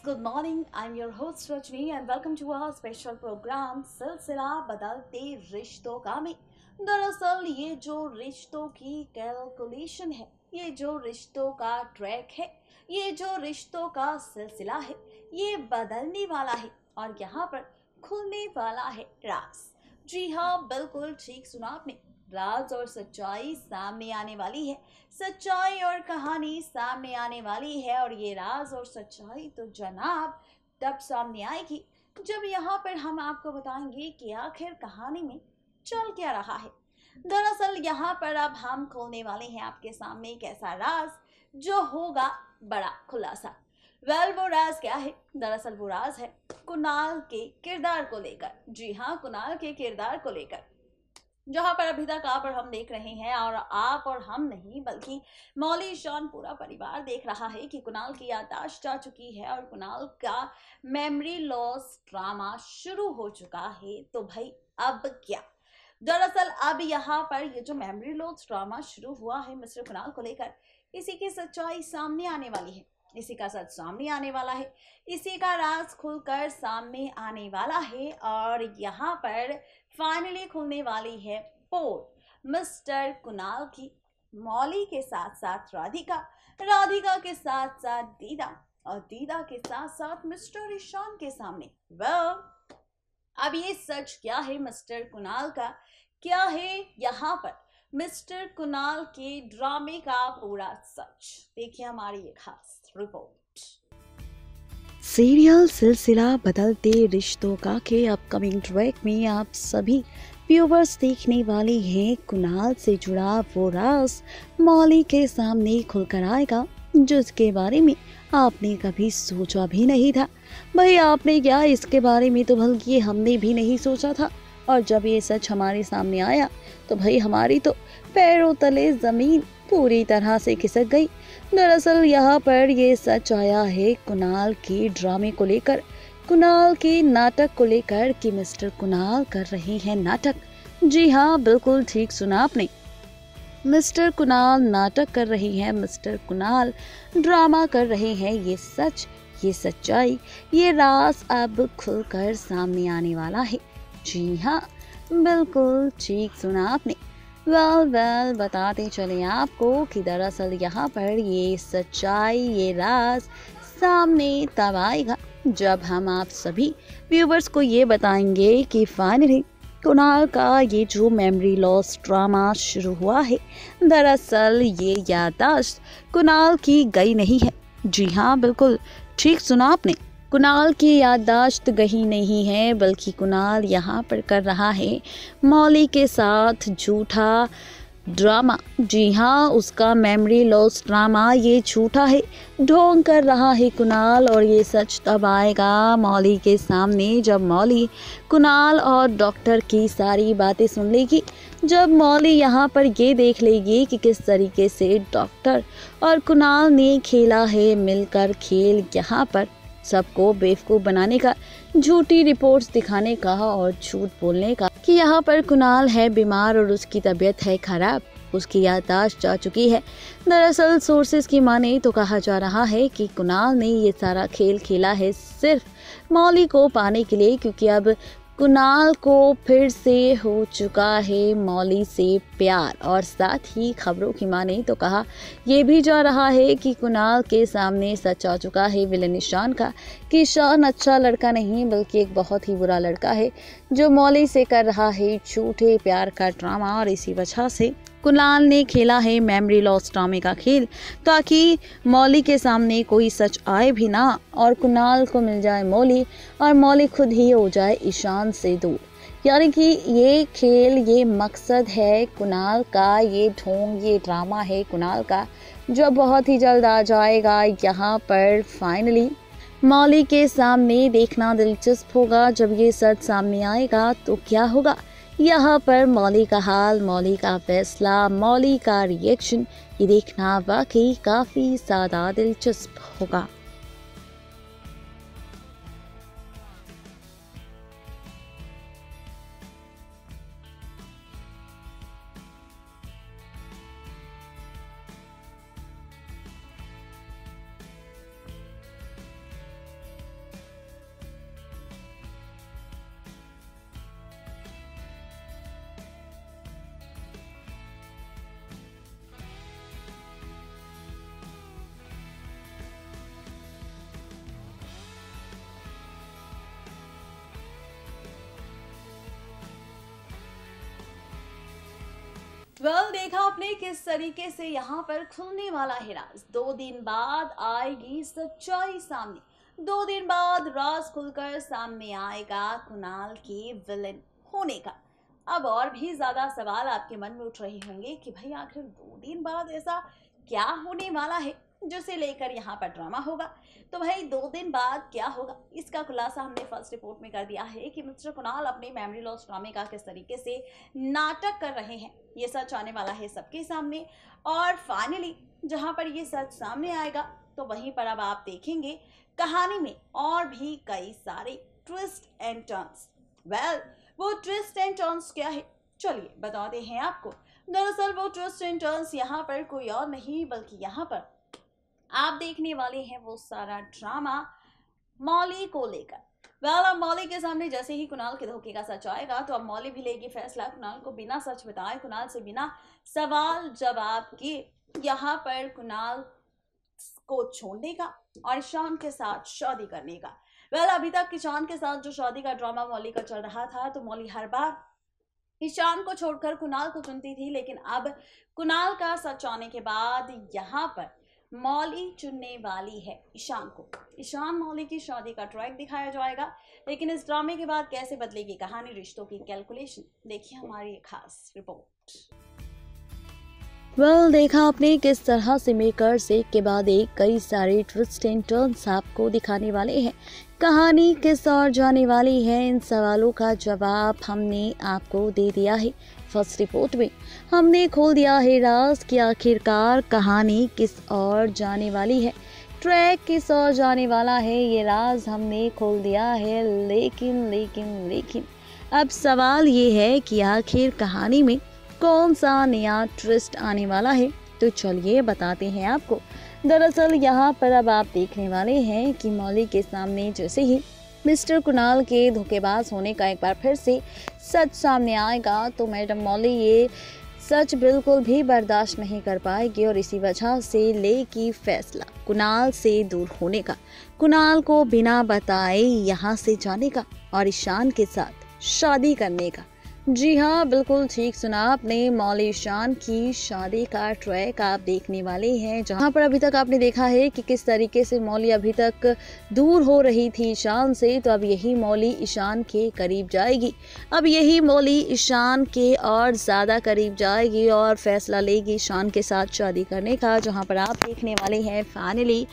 good morning. I'm your host Rajni and welcome to our special program सिलसिला बदलते रिश्तों का में। दरअसल ये जो रिश्तों की कैलकुलेशन है, ये जो रिश्तों का ट्रैक है, ये जो रिश्तों का सिलसिला है, ये बदलने वाला है और यहाँ पर खुलने वाला है राज। जी हाँ, बिल्कुल ठीक सुना आपने। राज और सच्चाई सामने आने वाली है। सच्चाई और कहानी सामने आने वाली है और ये राज और सच्चाई तो जनाब तब सामने आएगी जब यहाँ पर हम आपको बताएंगे कि आखिर कहानी में चल क्या रहा है। दरअसल यहाँ पर अब हम खोलने वाले हैं आपके सामने एक ऐसा राज जो होगा बड़ा खुलासा। वो राज क्या है? दरअसल वो राज है कुणाल के किरदार को लेकर। जी हाँ, कुणाल के किरदार को लेकर, जहां पर अभी तक आप और हम देख रहे हैं, और आप और हम नहीं बल्कि मौली ईशान पूरा परिवार देख रहा है कि कुणाल की याददाश्त जा चुकी है और कुणाल का मेमोरी लॉस ड्रामा शुरू हो चुका है। तो भाई अब क्या? दरअसल अब यहाँ पर ये जो मेमोरी लॉस ड्रामा शुरू हुआ है मिस्टर कुणाल को लेकर, इसी की सच्चाई सामने आने वाली है, इसी का सच सामने आने वाला है, इसी का राज खुलकर सामने आने वाला है। और यहाँ पर फाइनली खुलने वाली है पोल मिस्टर कुणाल की, मौली के साथ साथ राधिका, राधिका के साथ साथ दीदा और दीदा के साथ साथ मिस्टर ईशान के सामने। अब ये सच क्या है मिस्टर कुणाल का? क्या है यहाँ पर मिस्टर कुणाल के ड्रामे का पूरा सच? देखिए हमारी ये खास रिपोर्ट। सीरियल सिलसिला बदलते रिश्तों का के अपकमिंग ट्रैक में आप सभी व्यूवर्स देखने वाले हैं कुणाल से जुड़ा वो राज मौली के सामने खुलकर आएगा जिसके बारे में आपने कभी सोचा भी नहीं था। भाई आपने क्या, इसके बारे में तो बल्कि हमने भी नहीं सोचा था। और जब ये सच हमारे सामने आया तो भाई हमारी तो पैरों तले जमीन पूरी तरह से खिसक गई। दरअसल यहाँ पर ये सच आया है कुणाल के ड्रामे को लेकर, कुणाल के नाटक को लेकर कि मिस्टर कुणाल कर रहे हैं नाटक। जी हाँ, बिल्कुल ठीक सुना आपने, मिस्टर कुणाल नाटक कर रहे हैं, मिस्टर कुणाल ड्रामा कर रहे हैं। ये सच, ये सच्चाई, ये राज अब खुलकर सामने आने वाला है। जी हाँ, बिल्कुल ठीक सुना आपने। वेल बताते चले आपको कि दरअसल यहाँ पर ये सच्चाई, ये राज सामने तब आएगा जब हम आप सभी व्यूवर्स को ये बताएंगे कि फाइनली कुणाल का ये जो मेमोरी लॉस ड्रामा शुरू हुआ है, दरअसल ये याददाश्त कुणाल की गई नहीं है। जी हाँ, बिल्कुल ठीक सुना आपने, कुणाल की याददाश्त गई नहीं है बल्कि कुणाल यहाँ पर कर रहा है मौली के साथ झूठा ड्रामा। जी हाँ, उसका मेमोरी लॉस ड्रामा ये झूठा है, ढोंग कर रहा है कुणाल। और ये सच तब आएगा मौली के सामने जब मौली कुणाल और डॉक्टर की सारी बातें सुन लेगी, जब मौली यहाँ पर ये देख लेगी कि किस तरीके से डॉक्टर और कुणाल ने खेला है मिलकर खेल, यहाँ पर सबको बेवकूफ़ बनाने का, झूठी रिपोर्ट्स दिखाने का और झूठ बोलने का कि यहाँ पर कुणाल है बीमार और उसकी तबीयत है खराब, उसकी याददाश्त जा चुकी है। दरअसल सोर्सेज की माने तो कहा जा रहा है कि कुणाल ने ये सारा खेल खेला है सिर्फ मौली को पाने के लिए, क्योंकि अब कुणाल को फिर से हो चुका है मौली से प्यार। और साथ ही खबरों की माने तो कहा यह भी जा रहा है कि कुणाल के सामने सच आ चुका है विलन ईशान का, कि ईशान अच्छा लड़का नहीं बल्कि एक बहुत ही बुरा लड़का है जो मौली से कर रहा है झूठे प्यार का ड्रामा। और इसी वजह से कुणाल ने खेला है मेमोरी लॉस ड्रामे का खेल, ताकि मौली के सामने कोई सच आए भी ना और कुणाल को मिल जाए मौली और मौली खुद ही हो जाए ईशान से दूर। यानी कि ये खेल, ये मकसद है कुणाल का, ये ढोंग, ये ड्रामा है कुणाल का, जो बहुत ही जल्द आ जाएगा यहाँ पर फाइनली मौली के सामने। देखना दिलचस्प होगा जब ये सच सामने आएगा तो क्या होगा यहाँ पर मौली का हाल, मौली का फैसला, मौली का रिएक्शन, ये देखना वाकई काफ़ी ज़्यादा दिलचस्प होगा। देखा आपने किस तरीके से यहाँ पर खुलने वाला है राज। 2 दिन बाद आएगी सच्चाई सामने। 2 दिन बाद राज खुलकर सामने आएगा कुणाल के विलन होने का। अब और भी ज्यादा सवाल आपके मन में उठ रहे होंगे कि भाई आखिर 2 दिन बाद ऐसा क्या होने वाला है जिसे लेकर यहाँ पर ड्रामा होगा। तो भाई 2 दिन बाद क्या होगा, इसका खुलासा हमने फर्स्ट रिपोर्ट में कर दिया है कि मिस्टर कुणाल अपने मेमोरी लॉस ड्रामे का किस तरीके से नाटक कर रहे हैं। ये सच आने वाला है सबके सामने, और फाइनली जहां पर ये सच सामने आएगा तो वहीं पर अब आप देखेंगे कहानी में और भी कई सारे ट्विस्ट एंड टर्न्स। वो ट्विस्ट एंड टर्न्स क्या है, चलिए बताते हैं आपको। दरअसल वो ट्विस्ट एंड टर्न्स यहाँ पर कोई और नहीं बल्कि यहाँ पर आप देखने वाले हैं वो सारा ड्रामा मौली को लेकर। अब मौली के सामने जैसे ही कुणाल के धोखे का सच आएगा तो अब मौली भी लेगी फैसला। कुणाल को बिना सच बताए, कुणाल से बिना सवाल जवाब के यहाँ पर कुणाल को छोड़ने का और ईशान के साथ शादी करने का। अभी तक ईशान के साथ जो शादी का ड्रामा मौली का चल रहा था, तो मौली हर बार ईशान को छोड़कर कुणाल को चुनती थी, लेकिन अब कुणाल का सच आने के बाद यहाँ पर मौली चुनने वाली है ईशान को। ईशान मौली की शादी का ट्रैक दिखाया जाएगा, लेकिन इस ड्रामे के बाद कैसे बदलेगी कहानी, रिश्तों की कैलकुलेशन, देखिए हमारी खास रिपोर्ट। देखा आपने किस तरह से मेकर्स एक के बाद एक कई सारे ट्विस्ट एंड टर्न्स आपको दिखाने वाले हैं। कहानी किस ओर जाने वाली है, इन सवालों का जवाब हमने आपको दे दिया है। फर्स्ट रिपोर्ट में हमने खोल दिया है राज कि आखिरकार कहानी किस ओर जाने वाली है, ट्रैक किस ओर जाने वाला है, ये राज हमने खोल दिया है। लेकिन अब सवाल ये है कि आखिर कहानी में कौन सा नया ट्विस्ट आने वाला है, तो चलिए बताते हैं आपको। दरअसल यहाँ पर अब आप देखने वाले हैं कि मौली के सामने जैसे ही मिस्टर कुणाल के धोखेबाज होने का एक बार फिर से सच सामने आएगा, तो मैडम मौली ये सच बिल्कुल भी बर्दाश्त नहीं कर पाएगी और इसी वजह से लेगी फैसला कुणाल से दूर होने का, कुणाल को बिना बताए यहाँ से जाने का और ईशान के साथ शादी करने का। जी हाँ, बिल्कुल ठीक सुना आपने, मौली ईशान की शादी का ट्रैक आप देखने वाले हैं, जहाँ पर अभी तक आपने देखा है कि किस तरीके से मौली अभी तक दूर हो रही थी ईशान से, तो अब यही मौली ईशान के करीब जाएगी। अब यही मौली ईशान के और ज़्यादा करीब जाएगी और फैसला लेगी ईशान के साथ शादी करने का, जहाँ पर आप देखने वाले हैं फाइनली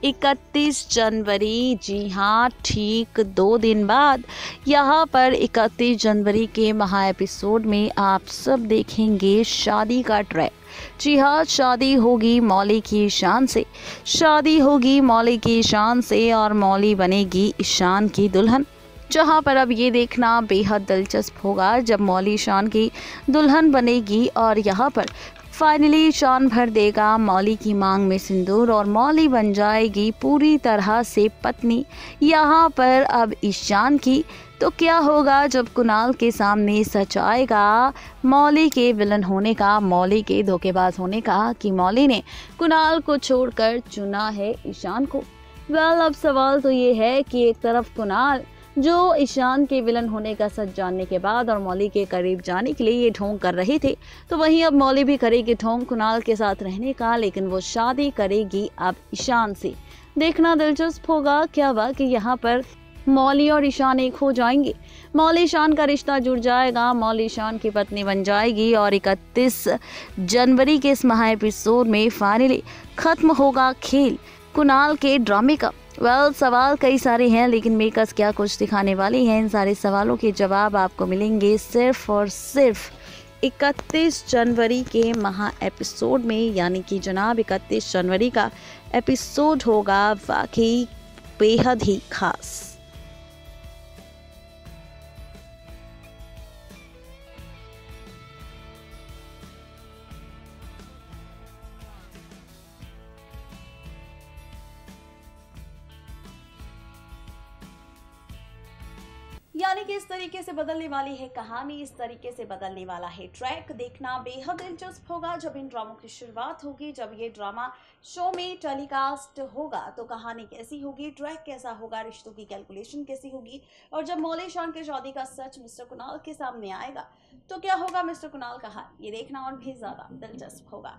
31 जनवरी। जी हाँ, ठीक 2 दिन बाद यहाँ पर 31 जनवरी के एपिसोड में आप सब देखेंगे शादी का ट्रैक। जी हाँ, शादी होगी मौली की ईशान से, शादी होगी मौली की ईशान से और मौली बनेगी ईशान की दुल्हन, जहाँ पर अब ये देखना बेहद दिलचस्प होगा जब मौली ईशान की दुल्हन बनेगी और यहाँ पर फाइनली ईशान भर देगा मौली की मांग में सिंदूर और मौली बन जाएगी पूरी तरह से पत्नी यहाँ पर अब ईशान की। तो क्या होगा जब कुणाल के सामने सच आएगा मौली के विलन होने का, मौली के धोखेबाज होने का, कि मौली ने कुणाल को छोड़कर चुना है ईशान को। अब सवाल तो ये है कि एक तरफ कुणाल जो ईशान के विलन होने का सच जानने के बाद और मौली के करीब जाने के लिए ये ढोंग कर रहे थे, तो वहीं अब मौली भी करेगी ढोंग कुणाल के साथ रहने का, लेकिन वो शादी करेगी अब ईशान से। देखना दिलचस्प होगा क्या वाकई यहाँ पर मौली और ईशान एक हो जाएंगे, मौली ईशान का रिश्ता जुड़ जाएगा, मौली ईशान की पत्नी बन जाएगी और 31 जनवरी के इस महा एपिसोड में फाइनली खत्म होगा खेल कुणाल के ड्रामे का। सवाल कई सारे हैं, लेकिन मेकर्स क्या कुछ दिखाने वाले हैं, इन सारे सवालों के जवाब आपको मिलेंगे सिर्फ और सिर्फ 31 जनवरी के महा एपिसोड में, यानी कि जनाब 31 जनवरी का एपिसोड होगा वाकई बेहद ही खास। यानी कि इस तरीके से बदलने वाली है कहानी, इस तरीके से बदलने वाला है ट्रैक। देखना बेहद दिलचस्प होगा जब इन ड्रामों की शुरुआत होगी, जब ये ड्रामा शो में टेलीकास्ट होगा तो कहानी कैसी होगी, ट्रैक कैसा होगा, रिश्तों की कैलकुलेशन कैसी होगी, और जब मौली शान के शादी का सच मिस्टर कुणाल के सामने आएगा तो क्या होगा मिस्टर कुणाल का हाल, ये देखना और भी ज्यादा दिलचस्प होगा।